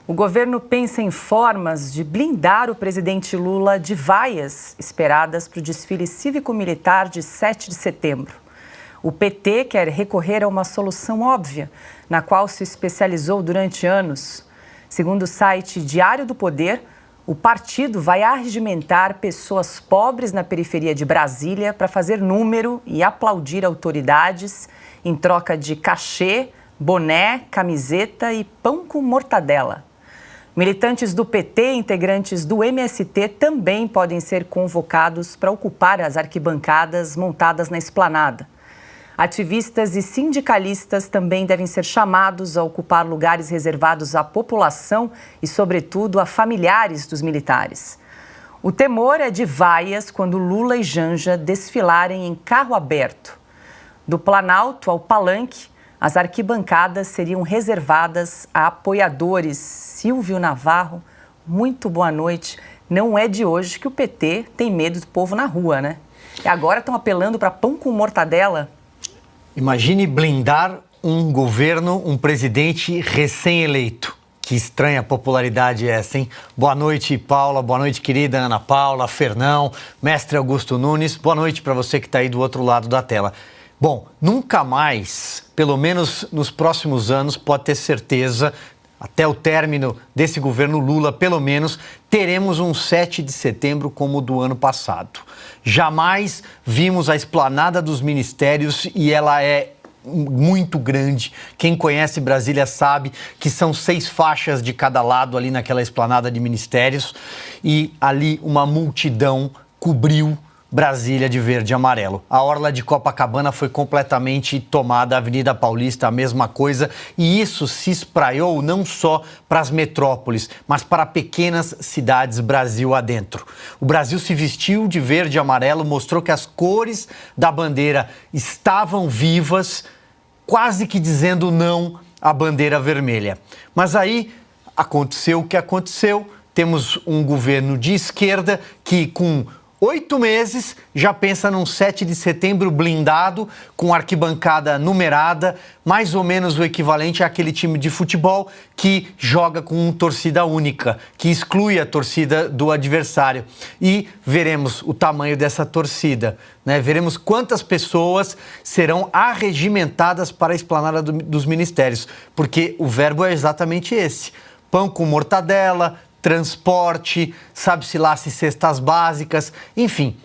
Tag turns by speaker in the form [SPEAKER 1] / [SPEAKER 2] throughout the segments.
[SPEAKER 1] O governo pensa em formas de blindar o presidente Lula de vaias esperadas para o desfile cívico-militar de 7 de setembro. O PT quer recorrer a uma solução óbvia, na qual se especializou durante anos. Segundo o site Diário do Poder, o partido vai arregimentar pessoas pobres na periferia de Brasília para fazer número e aplaudir autoridades em troca de cachê, boné, camiseta e pão com mortadela. Militantes do PT e integrantes do MST também podem ser convocados para ocupar as arquibancadas montadas na esplanada. Ativistas e sindicalistas também devem ser chamados a ocupar lugares reservados à população e, sobretudo, a familiares dos militares. O temor é de vaias quando Lula e Janja desfilarem em carro aberto. Do Planalto ao Palanque, as arquibancadas seriam reservadas a apoiadores. Silvio Navarro, muito boa noite. Não é de hoje que o PT tem medo do povo na rua, né? E agora estão apelando para pão com mortadela.
[SPEAKER 2] Imagine blindar um governo, um presidente recém-eleito. Que estranha popularidade é essa, hein? Boa noite, Paula. Boa noite, querida Ana Paula, Fernão, mestre Augusto Nunes. Boa noite para você que está aí do outro lado da tela. Bom, nunca mais, pelo menos nos próximos anos, pode ter certeza, até o término desse governo Lula, pelo menos, teremos um 7 de setembro como o do ano passado. Jamais vimos a esplanada dos ministérios e ela é muito grande. Quem conhece Brasília sabe que são 6 faixas de cada lado ali naquela esplanada de ministérios e ali uma multidão cobriu Brasília de verde e amarelo. A orla de Copacabana foi completamente tomada, a Avenida Paulista a mesma coisa, e isso se espraiou não só para as metrópoles, mas para pequenas cidades Brasil adentro. O Brasil se vestiu de verde e amarelo, mostrou que as cores da bandeira estavam vivas, quase que dizendo não à bandeira vermelha. Mas aí aconteceu o que aconteceu, temos um governo de esquerda que com 8 meses, já pensa num 7 de setembro blindado, com arquibancada numerada, mais ou menos o equivalente àquele time de futebol que joga com torcida única, que exclui a torcida do adversário. E veremos o tamanho dessa torcida, né? Veremos quantas pessoas serão arregimentadas para a esplanada dos ministérios, porque o verbo é exatamente esse: pão com mortadela, transporte, sabe-se lá se cestas básicas, enfim,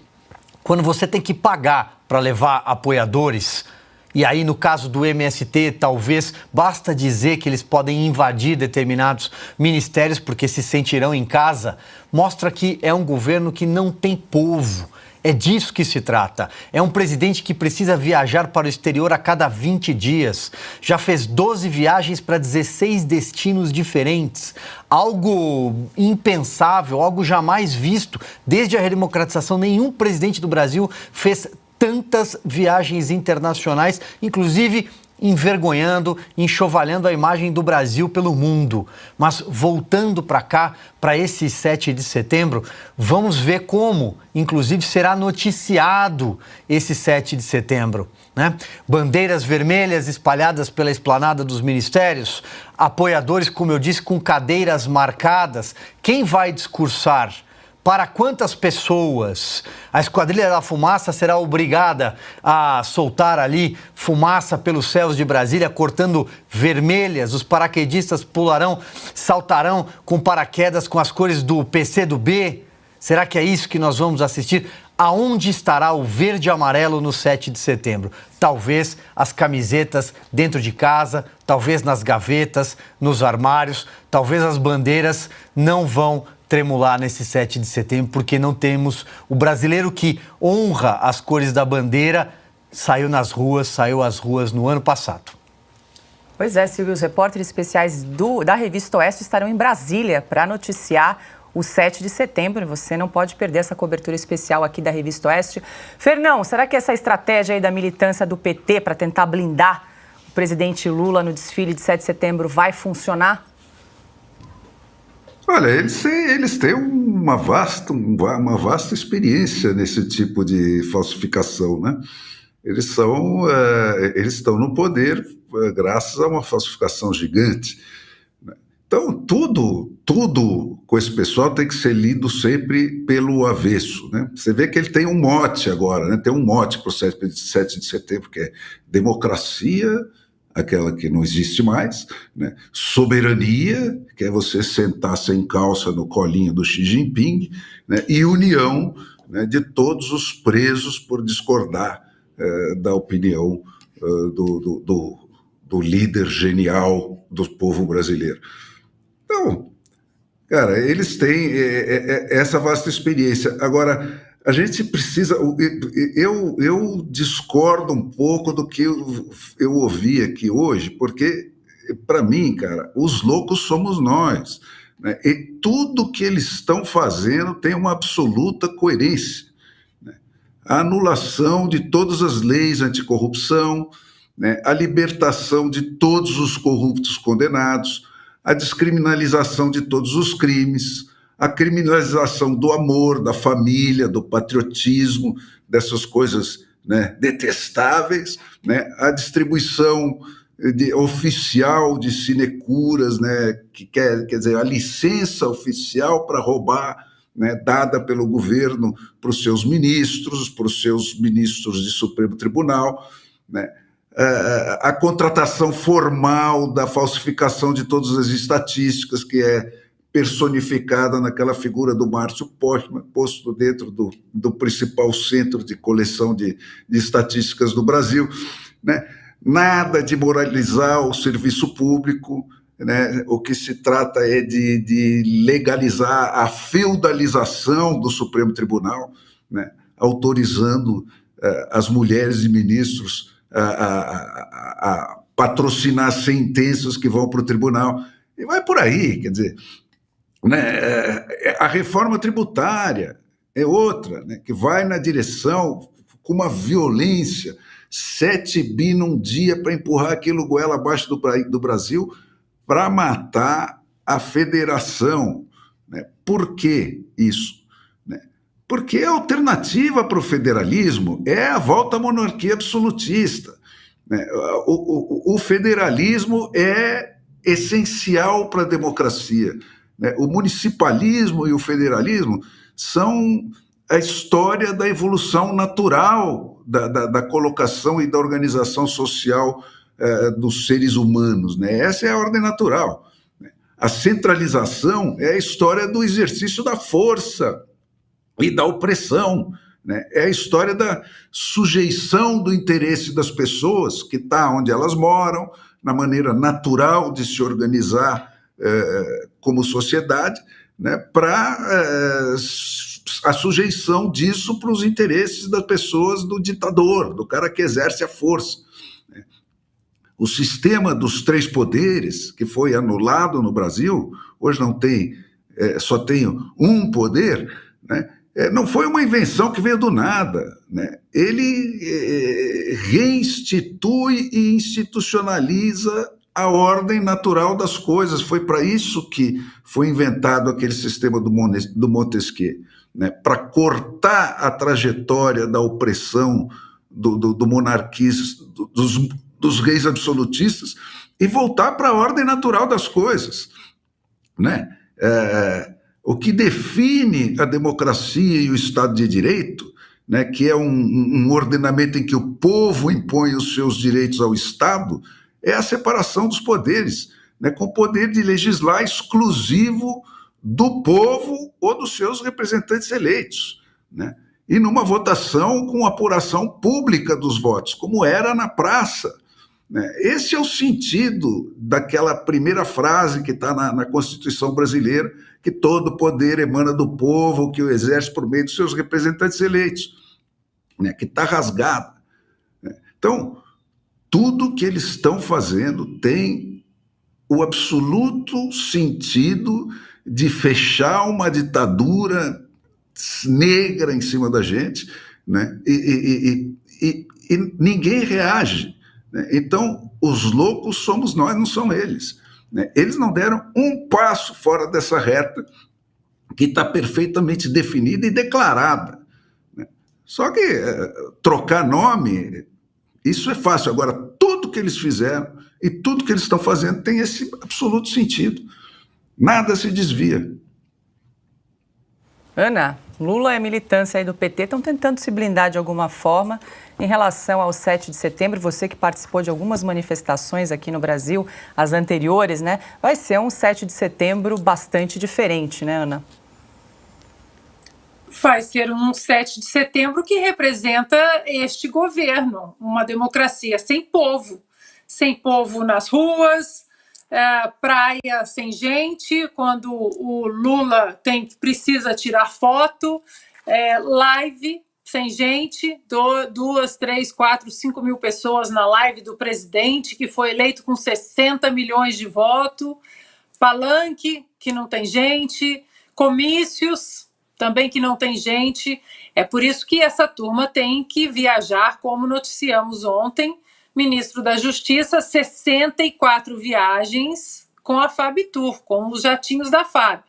[SPEAKER 2] quando você tem que pagar para levar apoiadores, e aí no caso do MST, talvez basta dizer que eles podem invadir determinados ministérios porque se sentirão em casa, mostra que é um governo que não tem povo. É disso que se trata. É um presidente que precisa viajar para o exterior a cada 20 dias. Já fez 12 viagens para 16 destinos diferentes. Algo impensável, algo jamais visto. Desde a redemocratização, nenhum presidente do Brasil fez tantas viagens internacionais, inclusive envergonhando, enxovalhando a imagem do Brasil pelo mundo. Mas voltando para cá, para esse 7 de setembro, vamos ver como, inclusive, será noticiado esse 7 de setembro, né? Bandeiras vermelhas espalhadas pela esplanada dos ministérios, apoiadores, como eu disse, com cadeiras marcadas. Quem vai discursar? Para quantas pessoas? A Esquadrilha da Fumaça será obrigada a soltar ali fumaça pelos céus de Brasília, cortando vermelhas. Os paraquedistas pularão, saltarão com paraquedas com as cores do PCdoB. Será que é isso que nós vamos assistir? Aonde estará o verde e amarelo no 7 de setembro? Talvez as camisetas dentro de casa, talvez nas gavetas, nos armários, talvez as bandeiras não vão tremular nesse 7 de setembro, porque não temos o brasileiro que honra as cores da bandeira, saiu às ruas no ano passado.
[SPEAKER 1] Pois é, Silvio, os repórteres especiais da Revista Oeste estarão em Brasília para noticiar o 7 de setembro. Você não pode perder essa cobertura especial aqui da Revista Oeste. Fernão, será que essa estratégia aí da militância do PT para tentar blindar o presidente Lula no desfile de 7 de setembro vai funcionar?
[SPEAKER 3] Olha, eles têm uma vasta experiência nesse tipo de falsificação, né? Eles estão no poder graças a uma falsificação gigante, né? Então, tudo com esse pessoal tem que ser lido sempre pelo avesso, né? Você vê que ele tem um mote agora, né? Tem um mote para o 7 de setembro, que é democracia, aquela que não existe mais, né? Soberania, que é você sentar sem calça no colinho do Xi Jinping, né? E união, né, de todos os presos por discordar da opinião do líder genial do povo brasileiro. Então, cara, eles têm essa vasta experiência. Agora, a gente precisa. Eu discordo um pouco do que eu ouvi aqui hoje, porque, para mim, cara, os loucos somos nós, né? E tudo que eles estão fazendo tem uma absoluta coerência, né? A anulação de todas as leis anticorrupção, né? A libertação de todos os corruptos condenados, a descriminalização de todos os crimes, a criminalização do amor, da família, do patriotismo, dessas coisas, né, detestáveis, né, a distribuição oficial de sinecuras, né, que quer dizer, a licença oficial para roubar, né, dada pelo governo para os seus ministros de Supremo Tribunal, né, a contratação formal da falsificação de todas as estatísticas, que é personificada naquela figura do Márcio Postman, posto dentro do principal centro de coleção de estatísticas do Brasil, né? Nada de moralizar o serviço público, né? O que se trata é de legalizar a feudalização do Supremo Tribunal, né? Autorizando as mulheres e ministros a patrocinar sentenças que vão para o tribunal, e vai por aí, quer dizer, né, a reforma tributária é outra, né, que vai na direção, com uma violência, 7 bi num dia para empurrar aquilo goela abaixo do Brasil, para matar a federação, né? Por que isso? Porque a alternativa para o federalismo é a volta à monarquia absolutista, né? O federalismo é essencial para a democracia, né? O municipalismo e o federalismo são a história da evolução natural da colocação e da organização social dos seres humanos, né? Essa é a ordem natural, né? A centralização é a história do exercício da força e da opressão, né? É a história da sujeição do interesse das pessoas, que está onde elas moram, na maneira natural de se organizar como sociedade, né? Para a sujeição disso para os interesses das pessoas, do ditador, do cara que exerce a força. O sistema dos 3 poderes, que foi anulado no Brasil, hoje não tem, só tem um poder, né? Não foi uma invenção que veio do nada, né? Ele reinstitui e institucionaliza a ordem natural das coisas. Foi para isso que foi inventado aquele sistema do Montesquieu, né? Para cortar a trajetória da opressão do monarquismo, dos reis absolutistas, e voltar para a ordem natural das coisas, né? O que define a democracia e o Estado de Direito, né, que é um ordenamento em que o povo impõe os seus direitos ao Estado, é a separação dos poderes, né, com o poder de legislar exclusivo do povo ou dos seus representantes eleitos, né, e numa votação com apuração pública dos votos, como era na praça, né. Esse é o sentido daquela primeira frase que está na Constituição brasileira, que todo poder emana do povo, que o exerce por meio dos seus representantes eleitos, né, que está rasgada, né. Então, tudo que eles estão fazendo tem o absoluto sentido de fechar uma ditadura negra em cima da gente, né, e ninguém reage, né. Então, os loucos somos nós, não são eles, né? Eles não deram um passo fora dessa reta que está perfeitamente definida e declarada, né? Só que trocar nome, isso é fácil. Agora, tudo que eles fizeram e tudo que eles estão fazendo tem esse absoluto sentido, Nada se desvia.
[SPEAKER 1] Ana, Lula e a militância aí do PT estão tentando se blindar de alguma forma em relação ao 7 de setembro. Você que participou de algumas manifestações aqui no Brasil, as anteriores, né? Vai ser um 7 de setembro bastante diferente, né, Ana?
[SPEAKER 4] Vai ser um 7 de setembro que representa este governo, uma democracia sem povo nas ruas, praia sem gente, quando o Lula precisa tirar foto, live sem gente, 2, 3, 4, 5 mil pessoas na live do presidente, que foi eleito com 60 milhões de votos, palanque que não tem gente, comícios também que não tem gente. É por isso que essa turma tem que viajar, como noticiamos ontem, ministro da Justiça, 64 viagens com a FABTUR, com os jatinhos da FAB.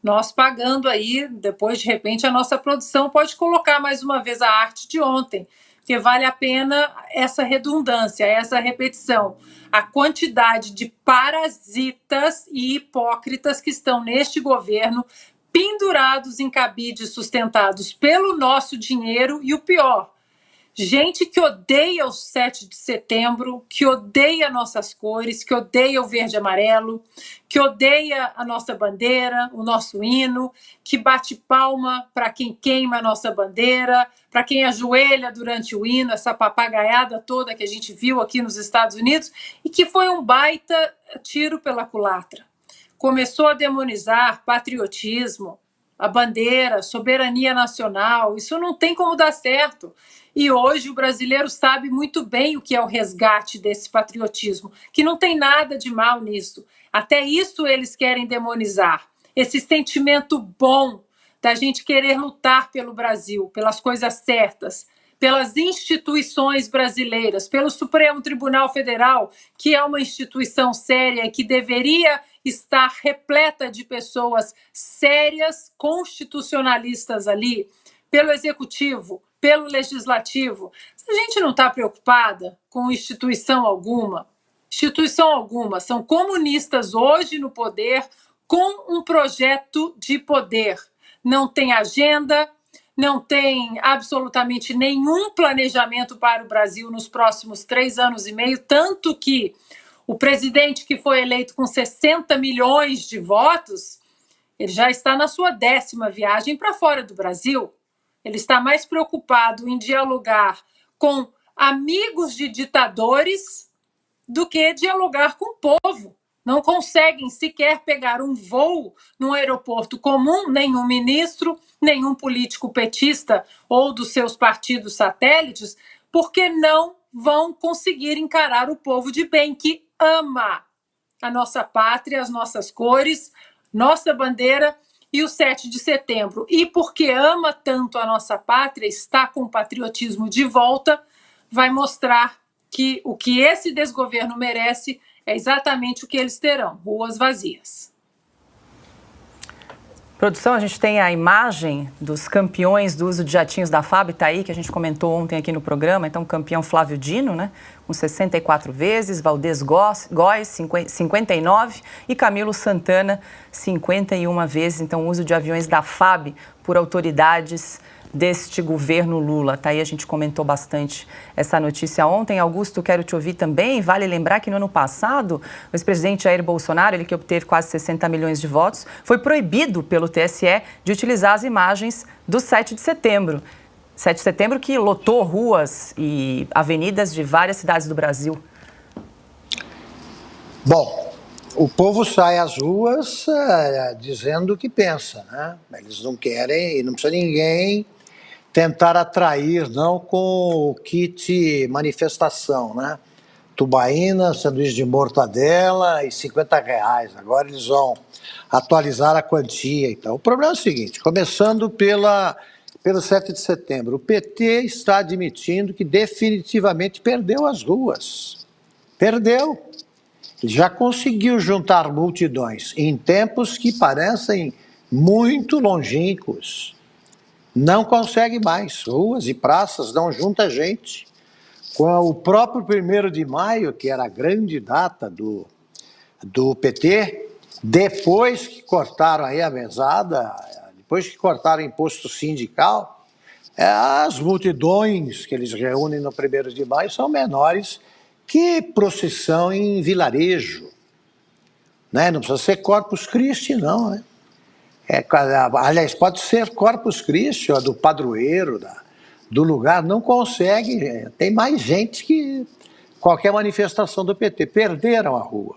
[SPEAKER 4] Nós pagando aí, depois de repente a nossa produção pode colocar mais uma vez a arte de ontem, porque vale a pena essa redundância, essa repetição. A quantidade de parasitas e hipócritas que estão neste governo, pendurados em cabides sustentados pelo nosso dinheiro, e o pior, gente que odeia o 7 de setembro, que odeia nossas cores, que odeia o verde e amarelo, que odeia a nossa bandeira, o nosso hino, que bate palma para quem queima a nossa bandeira, para quem ajoelha durante o hino, essa papagaiada toda que a gente viu aqui nos Estados Unidos, e que foi um baita tiro pela culatra. Começou a demonizar patriotismo, a bandeira, soberania nacional. Isso não tem como dar certo. E hoje o brasileiro sabe muito bem o que é o resgate desse patriotismo, que não tem nada de mal nisso. Até isso eles querem demonizar. Esse sentimento bom da gente querer lutar pelo Brasil, pelas coisas certas, pelas instituições brasileiras, pelo Supremo Tribunal Federal, que é uma instituição séria e que deveria estar repleta de pessoas sérias, constitucionalistas ali, pelo Executivo, pelo Legislativo. A gente não está preocupada com instituição alguma, são comunistas hoje no poder com um projeto de poder. Não tem agenda, não tem absolutamente nenhum planejamento para o Brasil nos próximos 3 anos e meio, tanto que o presidente que foi eleito com 60 milhões de votos, ele já está na sua 10ª viagem para fora do Brasil. Ele está mais preocupado em dialogar com amigos de ditadores do que dialogar com o povo. Não conseguem sequer pegar um voo num aeroporto comum, nenhum ministro, nenhum político petista ou dos seus partidos satélites, porque não vão conseguir encarar o povo de bem, que ama a nossa pátria, as nossas cores, nossa bandeira e o 7 de setembro. E porque ama tanto a nossa pátria, está com o patriotismo de volta, vai mostrar que o que esse desgoverno merece é exatamente o que eles terão: ruas vazias.
[SPEAKER 1] Produção, a gente tem a imagem dos campeões do uso de jatinhos da FAB, está aí, que a gente comentou ontem aqui no programa. Então, o campeão Flávio Dino, né, com 64 vezes, Valdez Góes, 59, e Camilo Santana, 51 vezes. Então, o uso de aviões da FAB por autoridades deste governo Lula. Tá aí, a gente comentou bastante essa notícia ontem. Augusto, quero te ouvir também. Vale lembrar que no ano passado, o ex-presidente Jair Bolsonaro, ele que obteve quase 60 milhões de votos, foi proibido pelo TSE de utilizar as imagens do 7 de setembro. 7 de setembro que lotou ruas e avenidas de várias cidades do Brasil.
[SPEAKER 5] Bom, o povo sai às ruas dizendo o que pensa, né? Eles não querem, e não precisa ninguém tentar atrair, não, com o kit manifestação, né? Tubaína, sanduíche de mortadela e R$50. Agora eles vão atualizar a quantia. Então, o problema é o seguinte, começando pelo 7 de setembro, o PT está admitindo que definitivamente perdeu as ruas. Perdeu. Já conseguiu juntar multidões em tempos que parecem muito longínquos. Não consegue mais. Ruas e praças não junta gente. Com o próprio 1º de maio, que era a grande data do PT, Depois que cortaram aí a mesada, depois que cortaram o imposto sindical, as multidões que eles reúnem no 1º de maio são menores que procissão em vilarejo, né? Não precisa ser Corpus Christi, não, né? Aliás, pode ser Corpus Christi, do padroeiro, do lugar, não consegue. Tem mais gente que qualquer manifestação do PT. Perderam a rua.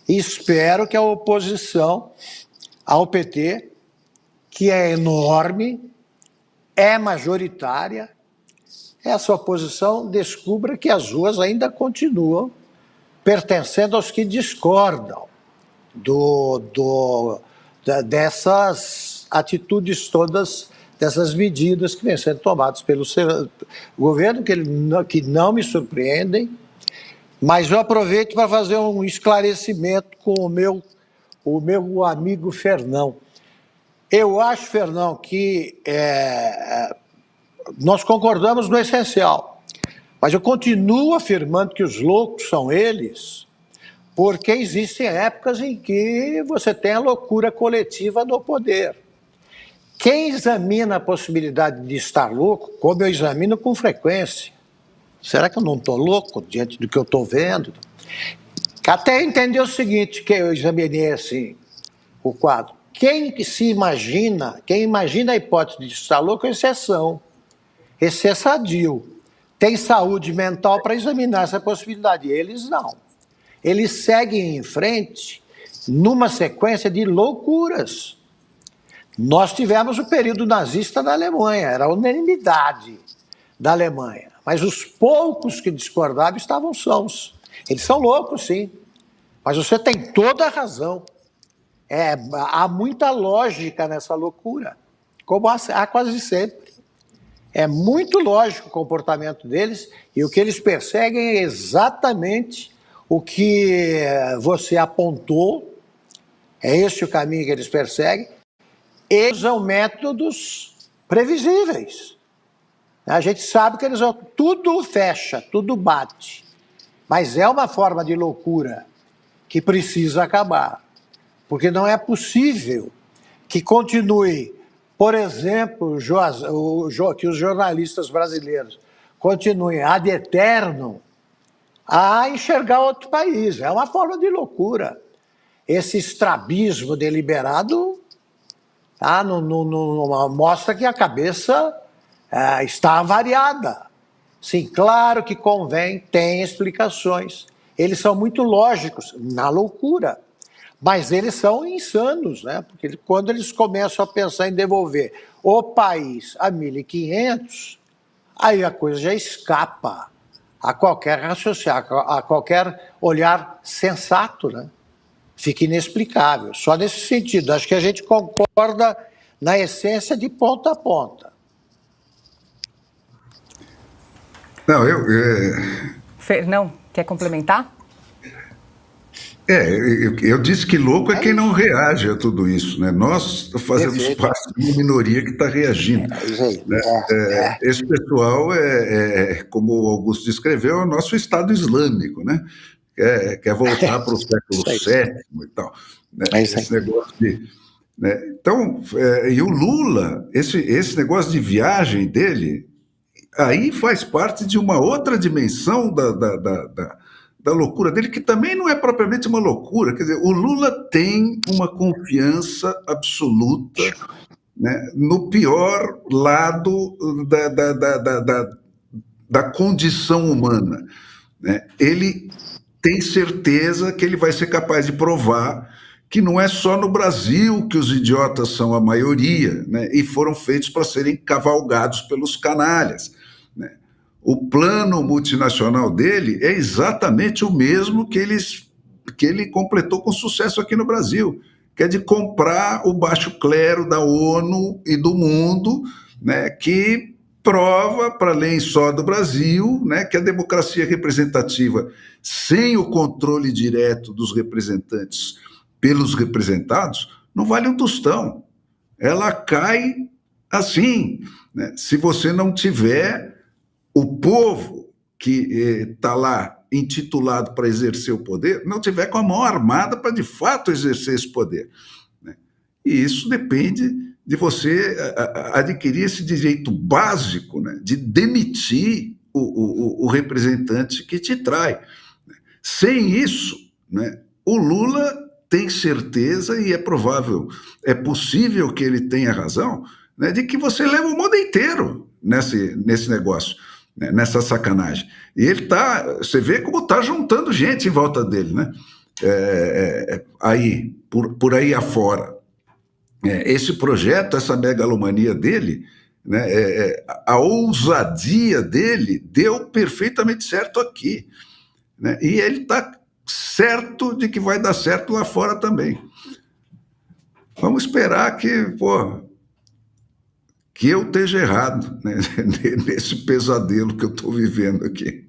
[SPEAKER 5] E espero que a oposição ao PT, que é enorme, é majoritária, essa oposição descubra que as ruas ainda continuam pertencendo aos que discordam dessas atitudes todas, dessas medidas que vêm sendo tomadas pelo governo, que não me surpreendem, mas eu aproveito para fazer um esclarecimento com o meu amigo Fernão. Eu acho, Fernão, que nós concordamos no essencial, mas eu continuo afirmando que os loucos são eles, porque existem épocas em que você tem a loucura coletiva no poder. Quem examina a possibilidade de estar louco, como eu examino com frequência, será que eu não estou louco diante do que eu estou vendo? Até entender o seguinte, que eu examinei assim o quadro. Quem imagina a hipótese de estar louco é exceção. Esse é sadio. Tem saúde mental para examinar essa possibilidade. Eles não. Eles seguem em frente numa sequência de loucuras. Nós tivemos o período nazista na Alemanha, era a unanimidade da Alemanha. Mas os poucos que discordavam estavam sãos. Eles são loucos, sim. Mas você tem toda a razão. Há muita lógica nessa loucura, como há quase sempre. É muito lógico o comportamento deles e o que eles perseguem é exatamente o que você apontou, é esse o caminho que eles perseguem. Eles usam métodos previsíveis. A gente sabe que tudo fecha, tudo bate, mas é uma forma de loucura que precisa acabar, porque não é possível que continue, por exemplo, que os jornalistas brasileiros continuem ad eternum a enxergar outro país. É uma forma de loucura. Esse estrabismo deliberado não mostra que a cabeça está avariada. Sim, claro que convém, tem explicações. Eles são muito lógicos na loucura, mas eles são insanos, né? Porque quando eles começam a pensar em devolver o país a 1.500, aí a coisa já escapa a qualquer raciocínio, a qualquer olhar sensato, né? Fica inexplicável. Só nesse sentido, acho que a gente concorda na essência de ponta a ponta.
[SPEAKER 3] Não,
[SPEAKER 1] Fernão, quer complementar?
[SPEAKER 3] Eu disse que louco é quem não reage a tudo isso, né? Nós fazemos parte de uma minoria que está reagindo. Né? Esse pessoal como o Augusto descreveu, é o nosso Estado Islâmico, né? Quer voltar para o século VII e tal. Né? Esse negócio de... Né? Então, e o Lula, esse negócio de viagem dele, aí faz parte de uma outra dimensão da loucura dele, que também não é propriamente uma loucura. Quer dizer, o Lula tem uma confiança absoluta, né, no pior lado da condição humana. Né? Ele tem certeza que ele vai ser capaz de provar que não é só no Brasil que os idiotas são a maioria, né, e foram feitos para serem cavalgados pelos canalhas. Né? O plano multinacional dele é exatamente o mesmo que ele completou com sucesso aqui no Brasil, que é de comprar o baixo clero da ONU e do mundo, né, que prova, para além só do Brasil, né, que a democracia representativa, sem o controle direto dos representantes pelos representados, não vale um tostão. Ela cai assim, né, se você não tiver o povo que está lá intitulado para exercer o poder não tiver com a mão armada para de fato exercer esse poder, né? E isso depende de você adquirir esse direito básico, né, de demitir o representante que te trai. Sem isso, né, o Lula tem certeza, e é provável, é possível que ele tenha razão, né, de que você leva o mundo inteiro nesse negócio, né, nessa sacanagem. E ele você vê como está juntando gente em volta dele, né? Aí, por aí afora. Esse projeto, essa megalomania dele, né, a ousadia dele deu perfeitamente certo aqui, né? E ele está certo de que vai dar certo lá fora também. Vamos esperar que eu esteja errado, né, nesse pesadelo que eu estou vivendo aqui.